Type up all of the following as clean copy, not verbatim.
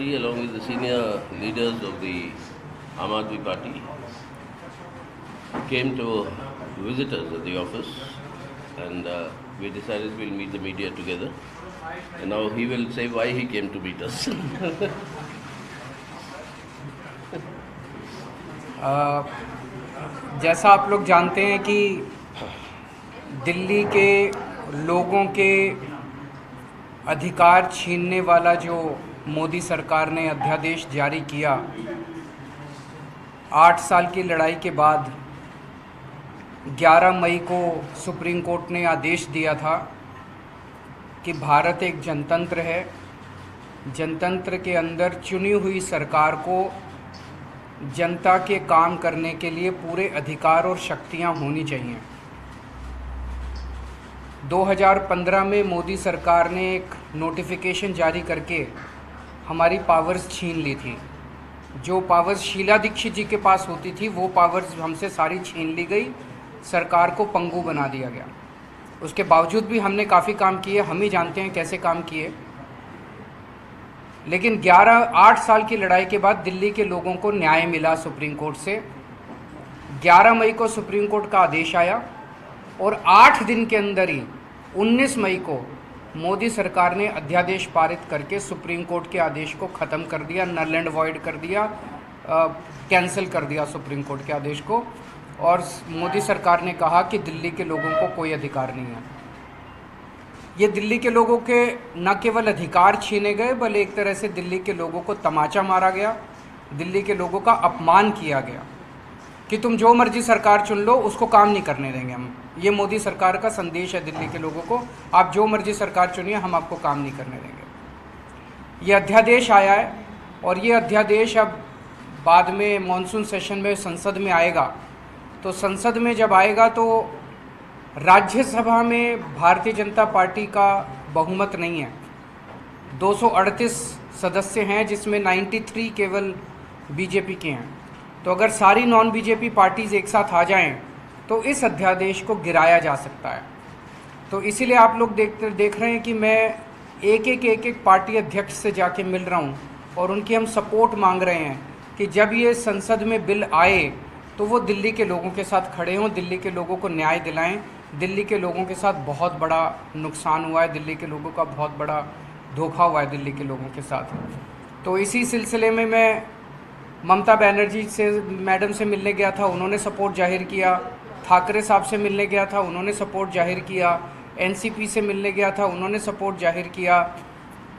Along with the senior leaders of the Aam Aadmi Party, came to visit us at the office, and we decided we'll meet the media together. And now he will say why he came to meet us. जैसा आप लोग जानते हैं कि दिल्ली के लोगों के अधिकार छीनने वाला जो मोदी सरकार ने अध्यादेश जारी किया, 8 साल की लड़ाई के बाद 11 मई को सुप्रीम कोर्ट ने आदेश दिया था कि भारत एक जनतंत्र है। जनतंत्र के अंदर चुनी हुई सरकार को जनता के काम करने के लिए पूरे अधिकार और शक्तियां होनी चाहिए। 2015 में मोदी सरकार ने एक नोटिफिकेशन जारी करके हमारी पावर्स छीन ली थी। जो पावर्स शीला दीक्षित जी के पास होती थी वो पावर्स हमसे सारी छीन ली गई, सरकार को पंगु बना दिया गया। उसके बावजूद भी हमने काफ़ी काम किए, हम ही जानते हैं कैसे काम किए। लेकिन 8 साल की लड़ाई के बाद दिल्ली के लोगों को न्याय मिला सुप्रीम कोर्ट से। 11 मई को सुप्रीम कोर्ट का आदेश आया और 8 दिन के अंदर ही 19 मई को मोदी सरकार ने अध्यादेश पारित करके सुप्रीम कोर्ट के आदेश को ख़त्म कर दिया, नल एंड वॉइड कर दिया, कैंसिल कर दिया सुप्रीम कोर्ट के आदेश को। और मोदी सरकार ने कहा कि दिल्ली के लोगों को कोई अधिकार नहीं है। ये दिल्ली के लोगों के न केवल अधिकार छीने गए, बल्कि एक तरह से दिल्ली के लोगों को तमाचा मारा गया, दिल्ली के लोगों का अपमान किया गया कि तुम जो मर्जी सरकार चुन लो, उसको काम नहीं करने देंगे हम। ये मोदी सरकार का संदेश है दिल्ली के लोगों को, आप जो मर्जी सरकार चुनिए, हम आपको काम नहीं करने देंगे। ये अध्यादेश आया है और ये अध्यादेश अब बाद में मॉनसून सेशन में संसद में आएगा। तो संसद में जब आएगा तो राज्यसभा में भारतीय जनता पार्टी का बहुमत नहीं है। 238 सदस्य हैं जिसमें 93 केवल बीजेपी के हैं। तो अगर सारी नॉन बीजेपी पार्टीज़ एक साथ आ जाएं तो इस अध्यादेश को गिराया जा सकता है। तो इसीलिए आप लोग देख रहे हैं कि मैं एक पार्टी अध्यक्ष से जाके मिल रहा हूं और उनकी हम सपोर्ट मांग रहे हैं कि जब ये संसद में बिल आए तो वो दिल्ली के लोगों के साथ खड़े हों, दिल्ली के लोगों को न्याय दिलाएं। दिल्ली के लोगों के साथ बहुत बड़ा नुकसान हुआ है, दिल्ली के लोगों का बहुत बड़ा धोखा हुआ है दिल्ली के लोगों के साथ। तो इसी सिलसिले में मैं ममता बनर्जी से मैडम से मिलने गया था, उन्होंने सपोर्ट जाहिर किया। ठाकरे साहब से मिलने गया था, उन्होंने सपोर्ट जाहिर किया। एनसीपी से मिलने गया था, उन्होंने सपोर्ट जाहिर किया।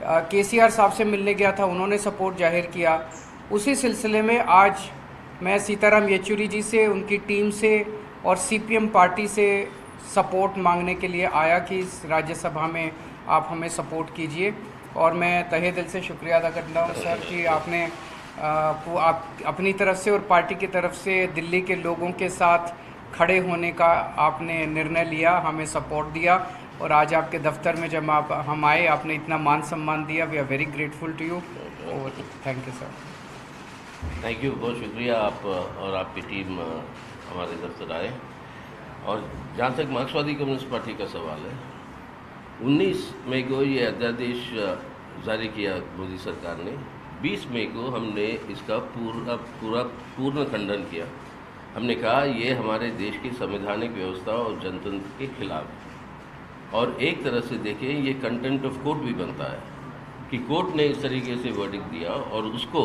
केसीआर साहब से मिलने गया था, उन्होंने सपोर्ट जाहिर किया। उसी सिलसिले में आज मैं सीताराम येचुरी जी से, उनकी टीम से और सीपीएम पार्टी से सपोर्ट मांगने के लिए आया कि इस राज्यसभा में आप हमें सपोर्ट कीजिए। और मैं तहे दिल से शुक्रिया अदा करता हूँ सर कि आपने आप अपनी तरफ से और पार्टी की तरफ से दिल्ली के लोगों के साथ खड़े होने का आपने निर्णय लिया, हमें सपोर्ट दिया। और आज आपके दफ्तर में जब हम आए, आपने इतना मान सम्मान दिया। We are very grateful to you. Thank you sir. Thank you, बहुत शुक्रिया आप और आपकी टीम हमारे दफ्तर आए। और जहाँ तक मार्क्सवादी कम्युनिस्ट पार्टी का सवाल है, 19 मई को ये अध्यादेश जारी किया मोदी सरकार ने। 20 मई को हमने इसका पूर्ण खंडन किया। हमने कहा ये हमारे देश की संवैधानिक व्यवस्था और जनतंत्र के खिलाफ है। और एक तरह से देखें, ये कंटेम्प्ट ऑफ कोर्ट भी बनता है कि कोर्ट ने इस तरीके से वर्डिक्ट दिया और उसको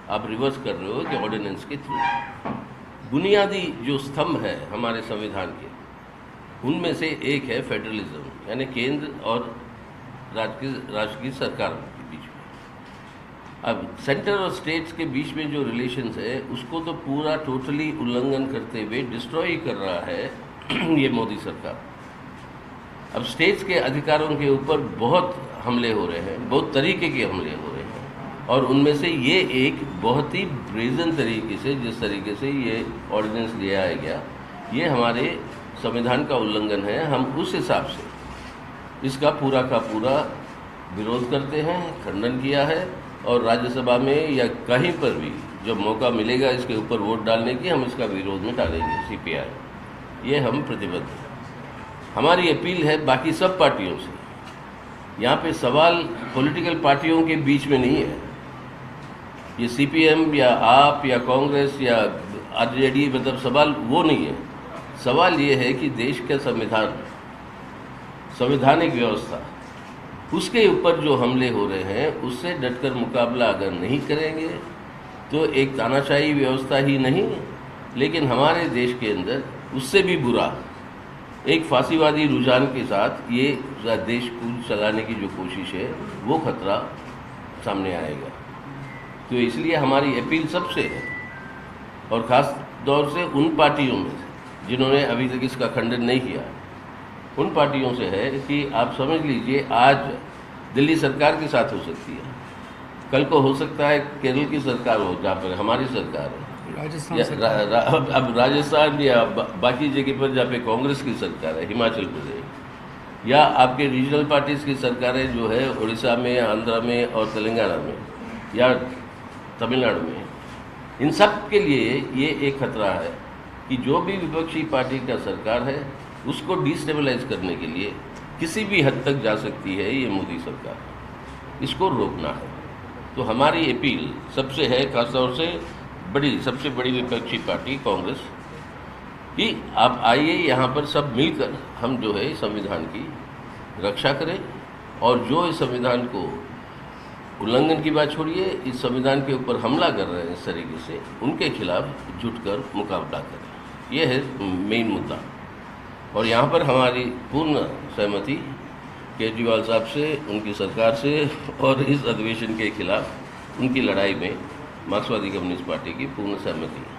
आप रिवर्स कर रहे हो कि ऑर्डिनेंस के थ्रू। बुनियादी जो स्तंभ है हमारे संविधान के, उनमें से एक है फेडरलिज्म, यानी केंद्र और राज्य की सरकार के बीच में। अब सेंटर और स्टेट्स के बीच में जो रिलेशंस है उसको तो पूरा टोटली उल्लंघन करते हुए डिस्ट्रॉय कर रहा है ये मोदी सरकार। अब स्टेट्स के अधिकारों के ऊपर बहुत हमले हो रहे हैं, बहुत तरीके के हमले हो रहे हैं। और उनमें से ये एक बहुत ही ब्रेजन तरीके से, जिस तरीके से ये ऑर्डिनेंस लिया गया, ये हमारे संविधान का उल्लंघन है। हम उस हिसाब से इसका पूरा का पूरा विरोध करते हैं, खंडन किया है। और राज्यसभा में या कहीं पर भी जब मौका मिलेगा इसके ऊपर वोट डालने की, हम इसका विरोध में डालेंगे। सीपीआई ये हम प्रतिबद्ध हैं। हमारी अपील है बाकी सब पार्टियों से, यहाँ पे सवाल पॉलिटिकल पार्टियों के बीच में नहीं है, ये सीपीएम या आप या कांग्रेस या आरजेडी, मतलब सवाल वो नहीं है। सवाल ये है कि देश का संविधान, संवैधानिक व्यवस्था, उसके ऊपर जो हमले हो रहे हैं उससे डटकर मुकाबला अगर नहीं करेंगे तो एक तानाशाही व्यवस्था ही नहीं, लेकिन हमारे देश के अंदर उससे भी बुरा एक फांसीवादी रुझान के साथ ये देश को चलाने की जो कोशिश है वो खतरा सामने आएगा। तो इसलिए हमारी अपील सबसे है, और ख़ास तौर से उन पार्टियों में जिन्होंने अभी तक इसका खंडन नहीं किया, उन पार्टियों से है कि आप समझ लीजिए आज दिल्ली सरकार के साथ हो सकती है, कल को हो सकता है केरल की सरकार हो जहाँ पर हमारी सरकार है, राजस्थान अब राजस्थान या बाकी जगह पर जहाँ पे कांग्रेस की सरकार है, हिमाचल प्रदेश, या आपके रीजनल पार्टीज़ की सरकारें जो है उड़ीसा में, आंध्रा में और तेलंगाना में या तमिलनाडु में, इन सब के लिए ये एक खतरा है कि जो भी विपक्षी पार्टी का सरकार है उसको डिस्टेबलाइज करने के लिए किसी भी हद तक जा सकती है ये मोदी सरकार, इसको रोकना है। तो हमारी अपील सबसे है, खासतौर से सबसे बड़ी विपक्षी पार्टी कांग्रेस, कि आप आइए यहाँ पर सब मिलकर हम जो है संविधान की रक्षा करें, और जो इस संविधान को उल्लंघन की बात छोड़िए, इस संविधान के ऊपर हमला कर रहे हैं इस तरीके से, उनके खिलाफ जुटकर मुकाबला करें। ये है मेन मुद्दा। और यहाँ पर हमारी पूर्ण सहमति केजरीवाल साहब से, उनकी सरकार से, और इस अधिवेशन के खिलाफ उनकी लड़ाई में मार्क्सवादी कम्युनिस्ट पार्टी की पूर्ण सहमति है।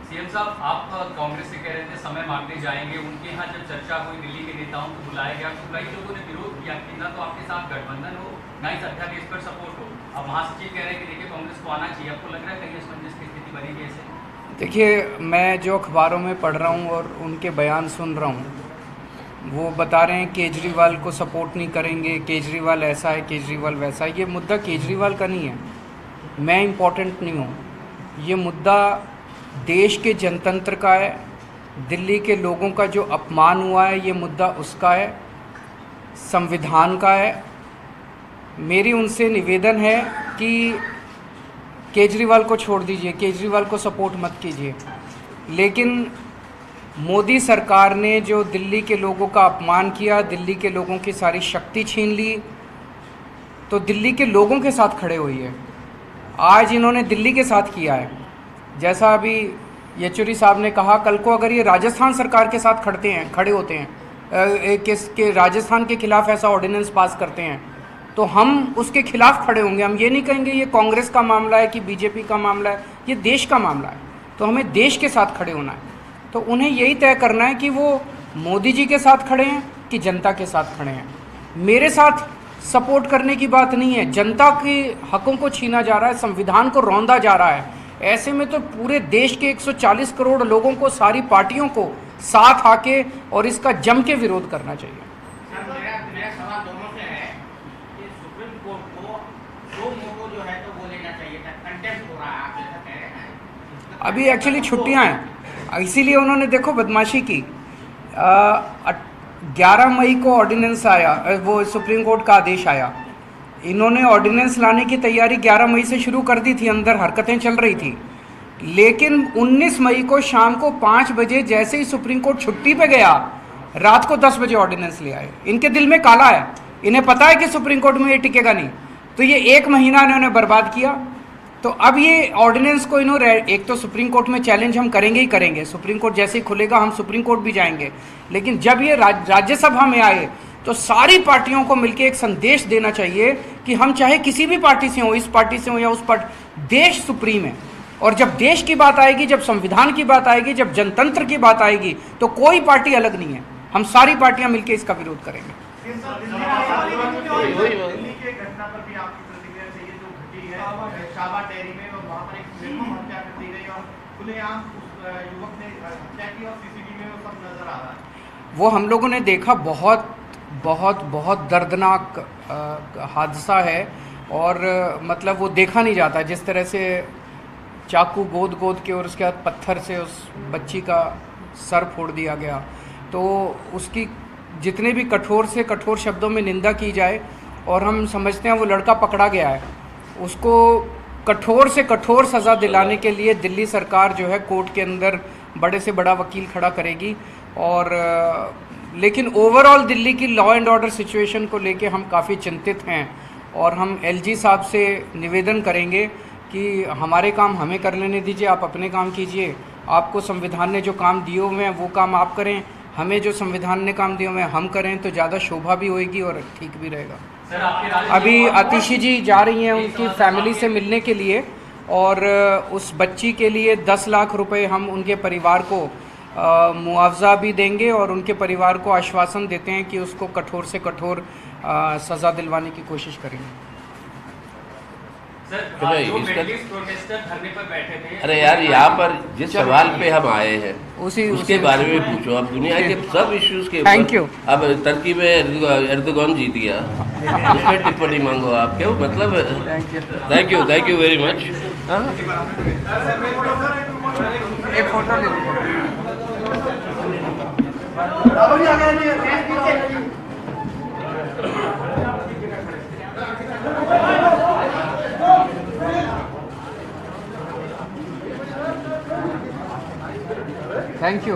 सीएम साहब, आप कांग्रेस से कह रहे थे समय मांगने जाएंगे, उनके यहाँ जब चर्चा हुई दिल्ली के नेताओं को बुलाया गया तो कई लोगों ने विरोध किया कि ना तो आपके साथ गठबंधन हो, ना इस अध्यादेश पर सपोर्ट हो। अब महासचिव कह रहे हैं कि देखिए कांग्रेस को आना चाहिए, आपको लग रहा है कहीं असमंजस की स्थिति बनेगी ऐसे? देखिए, मैं जो अखबारों में पढ़ रहा हूँ और उनके बयान सुन रहा हूँ, वो बता रहे हैं केजरीवाल को सपोर्ट नहीं करेंगे, केजरीवाल ऐसा है, केजरीवाल वैसा है। ये मुद्दा केजरीवाल का नहीं है, मैं इम्पोर्टेंट नहीं हूँ। ये मुद्दा देश के जनतंत्र का है, दिल्ली के लोगों का जो अपमान हुआ है ये मुद्दा उसका है, संविधान का है। मेरी उनसे निवेदन है कि केजरीवाल को छोड़ दीजिए, केजरीवाल को सपोर्ट मत कीजिए, लेकिन मोदी सरकार ने जो दिल्ली के लोगों का अपमान किया, दिल्ली के लोगों की सारी शक्ति छीन ली, तो दिल्ली के लोगों के साथ खड़े हुई है। आज इन्होंने दिल्ली के साथ किया है, जैसा अभी येचुरी साहब ने कहा, कल को अगर ये राजस्थान सरकार के साथ खड़े होते हैं, के राजस्थान के खिलाफ ऐसा ऑर्डिनेंस पास करते हैं, तो हम उसके खिलाफ खड़े होंगे। हम ये नहीं कहेंगे ये कांग्रेस का मामला है कि बीजेपी का मामला है, ये देश का मामला है, तो हमें देश के साथ खड़े होना है। तो उन्हें यही तय करना है कि वो मोदी जी के साथ खड़े हैं कि जनता के साथ खड़े हैं। मेरे साथ सपोर्ट करने की बात नहीं है, जनता के हकों को छीना जा रहा है, संविधान को रौंदा जा रहा है। ऐसे में तो पूरे देश के 140 करोड़ लोगों को, सारी पार्टियों को साथ आके और इसका जम के विरोध करना चाहिए। मेरा सवाल दोनों से है कि सुप्रीम कोर्ट को दो मोको जो है तो वो लेना चाहिए था, कंटेम्प्ट हो रहा है, आप जैसा कह रहे हैं। अभी एक्चुअली छुट्टियां हैं, इसीलिए उन्होंने देखो बदमाशी की। 11 मई को ऑर्डिनेंस आया, वो सुप्रीम कोर्ट का आदेश आया, इन्होंने ऑर्डिनेंस लाने की तैयारी 11 मई से शुरू कर दी थी, अंदर हरकतें चल रही थी, लेकिन 19 मई को शाम को 5 बजे जैसे ही सुप्रीम कोर्ट छुट्टी पे गया, रात को 10 बजे ऑर्डिनेंस ले आए। इनके दिल में काला है, इन्हें पता है कि सुप्रीम कोर्ट में ये टिकेगा नहीं, तो ये 1 महीना इन्होंने बर्बाद किया। तो अब ये ऑर्डिनेंस को इन्होंने, एक तो सुप्रीम कोर्ट में चैलेंज हम करेंगे ही करेंगे, सुप्रीम कोर्ट जैसे ही खुलेगा हम सुप्रीम कोर्ट भी जाएंगे, लेकिन जब ये राज्यसभा में आए तो सारी पार्टियों को मिलकर एक संदेश देना चाहिए कि हम चाहे किसी भी पार्टी से हो, इस पार्टी से हो या उस पार्टी, देश सुप्रीम है। और जब देश की बात आएगी, जब संविधान की बात आएगी, जब जनतंत्र की बात आएगी, तो कोई पार्टी अलग नहीं है, हम सारी पार्टियां मिलकर इसका विरोध करेंगे। दिल्ली के घटना पर भी आपकी प्रतिक्रिया चाहिए, जो घटी है शाबा डेयरी में, और वहाँ पर एक निर्मम हत्या कर दी गई और खुलेआम उस युवक ने हत्या की और सीसीटीवी में वो सब नजर आ रहा है। वो हम लोगों ने देखा, बहुत बहुत बहुत दर्दनाक हादसा है, और मतलब वो देखा नहीं जाता, जिस तरह से चाकू गोद के और उसके बाद पत्थर से उस बच्ची का सर फोड़ दिया गया। तो उसकी जितने भी कठोर से कठोर शब्दों में निंदा की जाए, और हम समझते हैं वो लड़का पकड़ा गया है, उसको कठोर से कठोर सज़ा दिलाने के लिए दिल्ली सरकार जो है कोर्ट के अंदर बड़े से बड़ा वकील खड़ा करेगी। और लेकिन ओवरऑल दिल्ली की लॉ एंड ऑर्डर सिचुएशन को लेके हम काफ़ी चिंतित हैं और हम एलजी साहब से निवेदन करेंगे कि हमारे काम हमें कर लेने दीजिए, आप अपने काम कीजिए। आपको संविधान ने जो काम दिए हुए हैं वो काम आप करें, हमें जो संविधान ने काम दिए हुए हैं हम करें, तो ज़्यादा शोभा भी होएगी और ठीक भी रहेगा। सर आपके राज्य अभी आतिशी जी जा रही हैं उनकी फैमिली से मिलने के लिए और उस बच्ची के लिए 10 लाख रुपए हम उनके परिवार को मुआवजा भी देंगे और उनके परिवार को आश्वासन देते हैं कि उसको कठोर से कठोर सज़ा दिलवाने की कोशिश करेंगे। सर तो भाई, जो इसका- मिडिल ईस्ट प्रोटेस्टर धरने पर बैठे थे, अरे यार, यहाँ पर जिस सवाल पे हम आए हैं उसी उसके बारे में पूछो। अब दुनिया के सब इश्यूज के Thank you. अब टर्की में एर्दोगन जीत गया, उस पर टिप्पणी मांगो आप, क्यों मतलब। Thank you very much. एक फोटो ले लीजिए। Thank you.